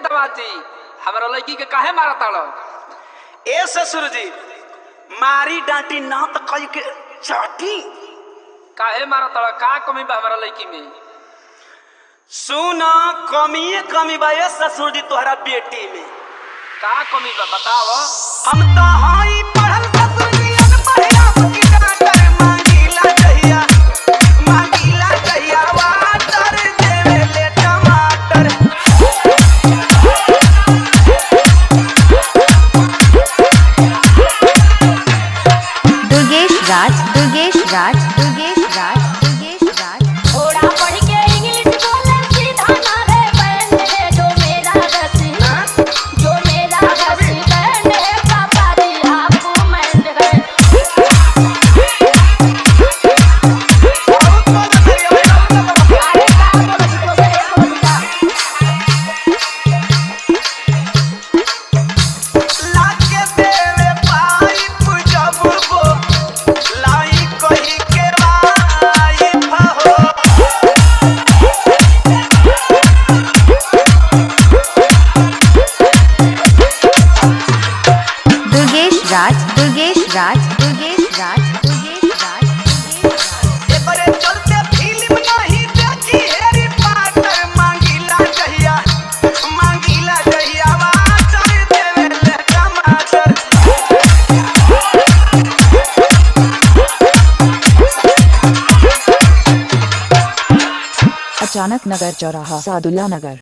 दवाजी हमरा लड़की के काहे मारा ताड़ो? ए ससुर जी मारी डांटी ना तो कई के चाटी। काहे मारा ताड़ो? का कमी बा हमरा लड़की में? सुना कमी बा ए ससुर जी तोहरा बेटी में। का कमी बा बताओ। हम तो हाई पढ़ल ससुर जी अनपढ़िया की डॉक्टर मांगीला कहिया वाटर देवे ले टमाटर। दुर्गेश राज थोड़ा पढ़ के इंग्लिश बोले सीधा ना रे बैंड है जो मेरा रसी बैंड है पापा जी आपको मैंड है। दुर्गेश राज एकरे चलते फिल्म नहीं देखी हैरी पॉटर मांगीला कहिया वाटर देवे ले टमाटर। अचानक नगर चौराहा सादुल्ला नगर।